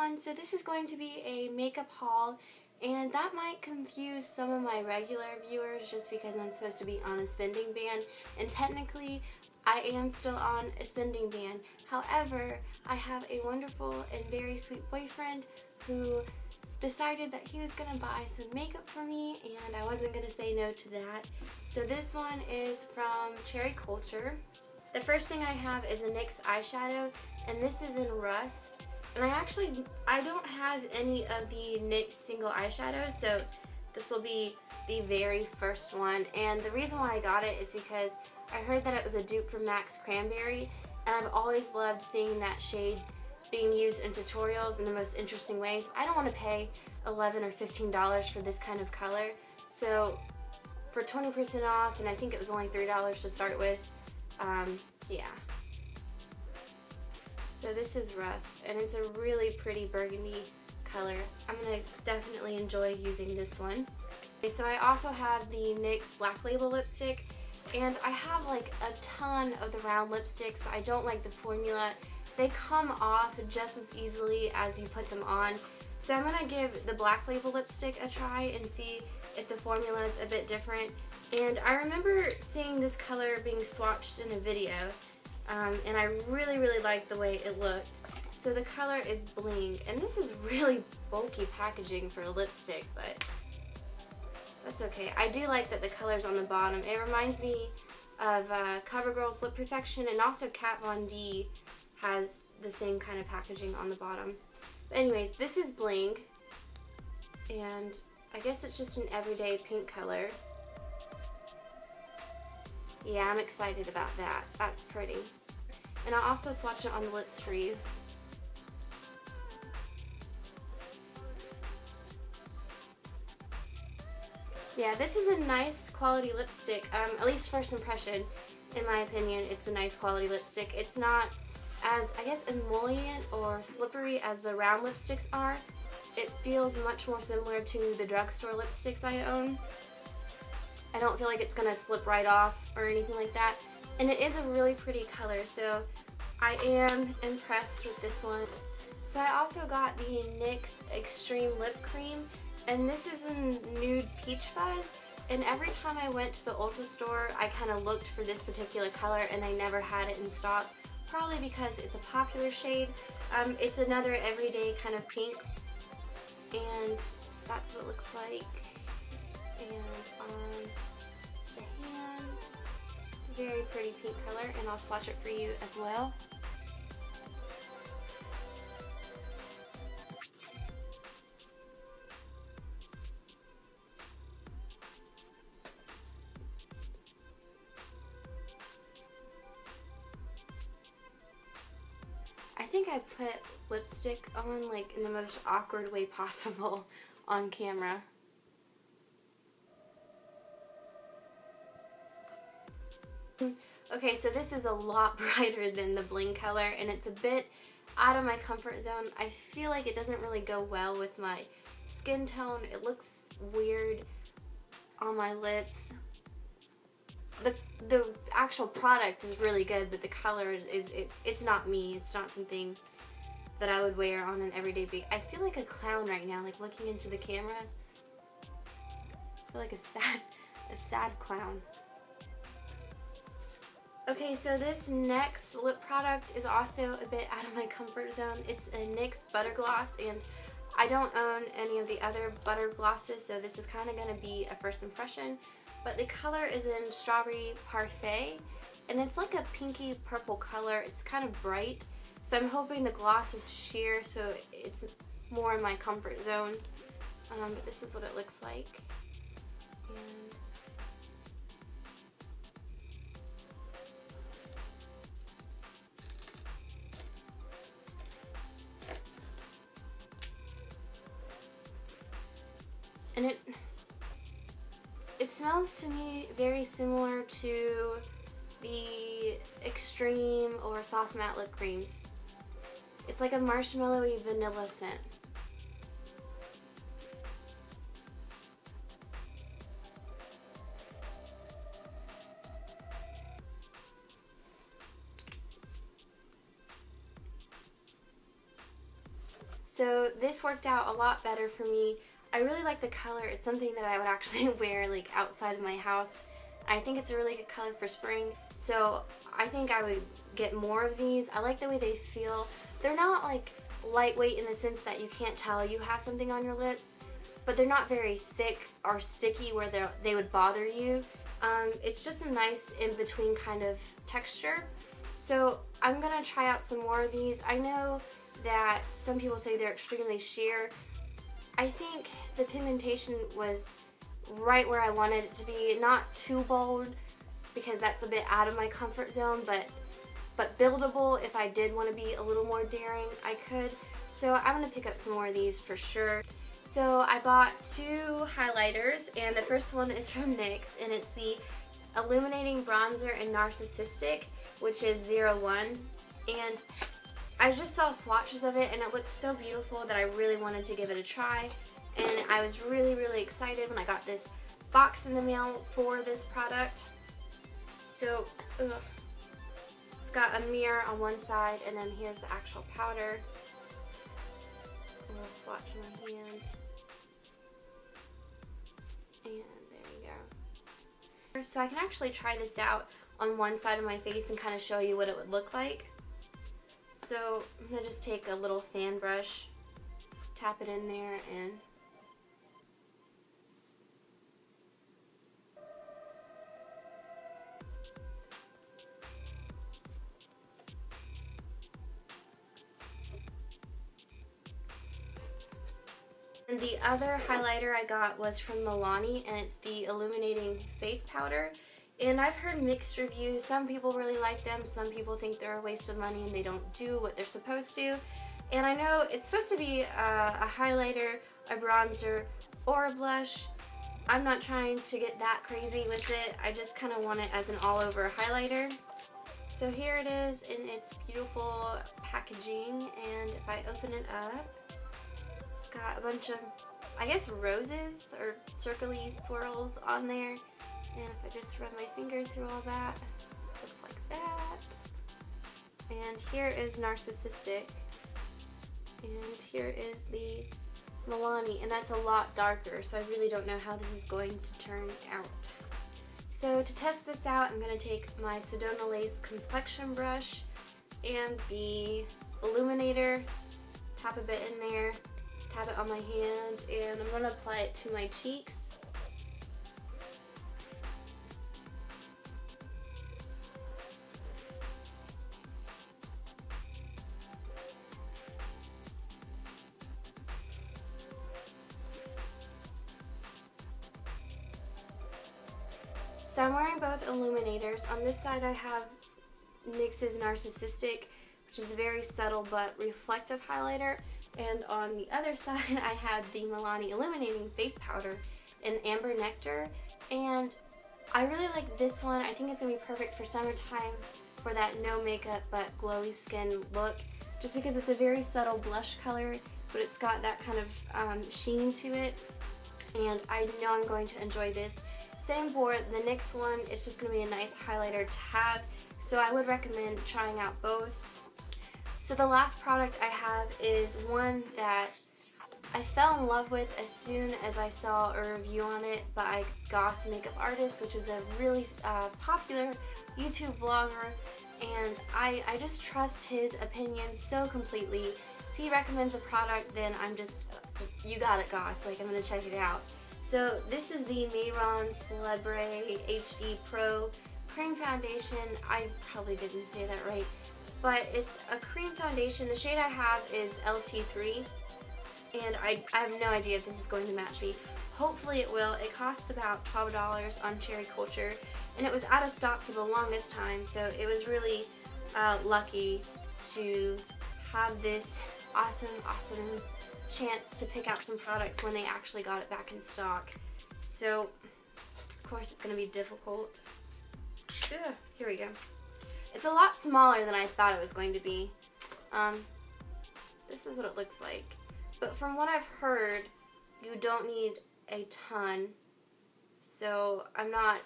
everyone, so this is going to be a makeup haul, and that might confuse some of my regular viewers just because I'm supposed to be on a spending ban, and technically I am still on a spending ban. However, I have a wonderful and very sweet boyfriend who decided that he was going to buy some makeup for me, and I wasn't going to say no to that. So this one is from Cherry Culture. The first thing I have is a NYX eyeshadow, and this is in Rust. And I don't have any of the NYX single eyeshadows, so this will be the very first one. And the reason why I got it is because I heard that it was a dupe from NYX Cranberry, and I've always loved seeing that shade being used in tutorials in the most interesting ways. I don't want to pay $11 or $15 for this kind of color, so for 20% off, and I think it was only $3 to start with, yeah. So this is Rust, and it's a really pretty burgundy color. I'm going to definitely enjoy using this one. Okay, so I also have the NYX Black Label lipstick, and I have like a ton of the round lipsticks, but I don't like the formula. They come off just as easily as you put them on. So I'm going to give the Black Label lipstick a try and see if the formula is a bit different. And I remember seeing this color being swatched in a video, and I really liked the way it looked. So the color is Bling, and this is really bulky packaging for a lipstick, but that's okay. I do like that the color's on the bottom. It reminds me of CoverGirl's Lip Perfection, and also Kat Von D has the same kind of packaging on the bottom. But anyways, this is Bling, and I guess it's just an everyday pink color. Yeah, I'm excited about that. That's pretty. And I'll also swatch it on the lips for you. Yeah, this is a nice quality lipstick, at least first impression, in my opinion, it's a nice quality lipstick. It's not as, I guess, emollient or slippery as the round lipsticks are. It feels much more similar to the drugstore lipsticks I own. I don't feel like it's going to slip right off or anything like that. And it is a really pretty color, so I am impressed with this one. So I also got the NYX Extreme Lip Cream, and this is in Nude Peach Fuzz. And every time I went to the Ulta store, I kind of looked for this particular color and they never had it in stock. Probably because it's a popular shade. It's another everyday kind of pink, and that's what it looks like. And on the hand, very pretty pink color, and I'll swatch it for you as well. I think I put lipstick on like in the most awkward way possible on camera. Okay, so this is a lot brighter than the Bling color, and it's a bit out of my comfort zone. I feel like it doesn't really go well with my skin tone. It looks weird on my lips. The actual product is really good, but the color it's not me. It's not something that I would wear on an everyday basis. I feel like a clown right now, like looking into the camera. I feel like a sad clown. Okay, so this next lip product is also a bit out of my comfort zone. It's a NYX Butter Gloss, and I don't own any of the other butter glosses, so this is kind of going to be a first impression. But the color is in Strawberry Parfait, and it's like a pinky purple color. It's kind of bright, so I'm hoping the gloss is sheer, so it's more in my comfort zone. But this is what it looks like. And it smells to me very similar to the Extreme or Soft Matte Lip Creams. It's like a marshmallowy vanilla scent. So this worked out a lot better for me. I really like the color. It's something that I would actually wear like outside of my house. I think it's a really good color for spring, so I think I would get more of these. I like the way they feel. They're not like lightweight in the sense that you can't tell you have something on your lips, but they're not very thick or sticky where they would bother you. It's just a nice in-between kind of texture. So I'm gonna try out some more of these. I know that some people say they're extremely sheer. I think the pigmentation was right where I wanted it to be, not too bold because that's a bit out of my comfort zone, but buildable. If I did want to be a little more daring, I could. So I'm going to pick up some more of these for sure. So I bought 2 highlighters, and the first one is from NYX, and it's the Illuminating Bronzer in Narcissitic, which is 01. And I just saw swatches of it, and it looked so beautiful that I really wanted to give it a try. And I was really, really excited when I got this box in the mail for this product. So, it's got a mirror on one side, and then here's the actual powder. I'm going to swatch in my hand. And there you go. So I can actually try this out on one side of my face and kind of show you what it would look like. So I'm going to just take a little fan brush, tap it in there, and the other highlighter I got was from Milani, and it's the Illuminating Face Powder. And I've heard mixed reviews. Some people really like them, some people think they're a waste of money and they don't do what they're supposed to. And I know it's supposed to be a highlighter, a bronzer, or a blush. I'm not trying to get that crazy with it. I just kind of want it as an all-over highlighter. So here it is in its beautiful packaging, and if I open it up, it's got a bunch of, I guess, roses or circly swirls on there. And if I just run my finger through all that, it looks like that. And here is Narcissistic. And here is the Milani, and that's a lot darker, so I really don't know how this is going to turn out. So to test this out, I'm going to take my Sedona Lace complexion brush and the illuminator, tap a bit in there, tap it on my hand, and I'm going to apply it to my cheeks. So I'm wearing both illuminators. On this side I have NYX's Narcissistic, which is a very subtle but reflective highlighter. And on the other side I have the Milani Illuminating Face Powder in Amber Nectar. And I really like this one. I think it's going to be perfect for summertime for that no makeup but glowy skin look. Just because it's a very subtle blush color, but it's got that kind of sheen to it. And I know I'm going to enjoy this. Same for the NYX one, it's just going to be a nice highlighter to have, so I would recommend trying out both. So the last product I have is one that I fell in love with as soon as I saw a review on it by Goss Makeup Artist, which is a really popular YouTube vlogger, and I just trust his opinions so completely. If he recommends a product, then I'm just, you got it, Goss, like I'm going to check it out. So this is the Mehron Creme HD Pro Cream Foundation. I probably didn't say that right, but it's a cream foundation. The shade I have is LT3, and I have no idea if this is going to match me. Hopefully it will. It cost about $12 on Cherry Culture, and it was out of stock for the longest time, so it was really lucky to have this awesome chance to pick out some products when they actually got it back in stock. So of course it's going to be difficult. Ugh, here we go. It's a lot smaller than I thought it was going to be. This is what it looks like, but from what I've heard, you don't need a ton, so I'm not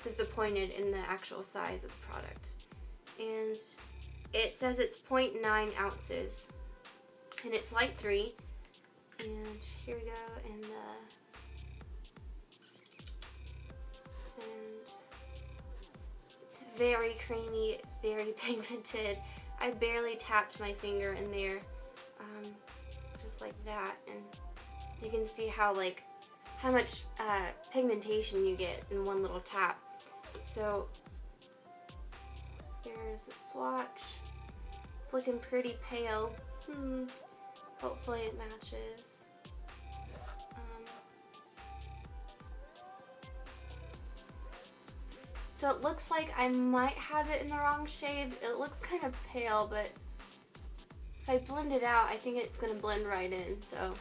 disappointed in the actual size of the product. And it says it's 0.9 ounces. and it's light 3. And here we go in the, and it's very creamy, very pigmented. I barely tapped my finger in there, just like that, and you can see how much pigmentation you get in one little tap. So there's the swatch. It's looking pretty pale. Hopefully it matches. So it looks like I might have it in the wrong shade. It looks kind of pale, but if I blend it out, I think it's going to blend right in. So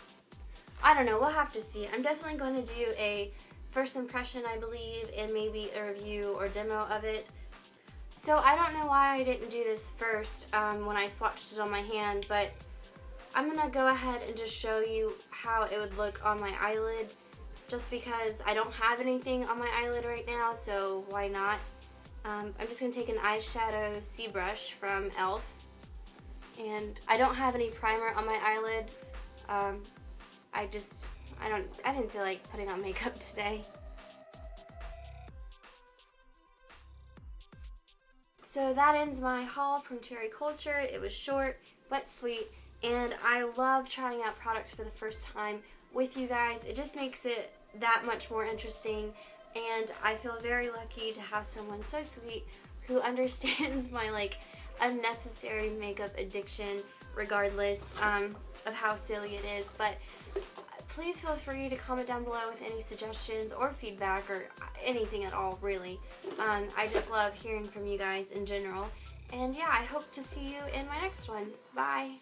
I don't know. We'll have to see. I'm definitely going to do a first impression, I believe, and maybe a review or demo of it. So I don't know why I didn't do this first when I swatched it on my hand, but I'm going to go ahead and just show you how it would look on my eyelid, just because I don't have anything on my eyelid right now, so why not? I'm just going to take an eyeshadow C brush from e.l.f. And I don't have any primer on my eyelid. I didn't feel like putting on makeup today. So that ends my haul from Cherry Culture. It was short but sweet, and I love trying out products for the first time with you guys. It just makes it that much more interesting, and I feel very lucky to have someone so sweet who understands my unnecessary makeup addiction, regardless of how silly it is. But please feel free to comment down below with any suggestions or feedback or anything at all, really. I just love hearing from you guys in general. And yeah, I hope to see you in my next one. Bye!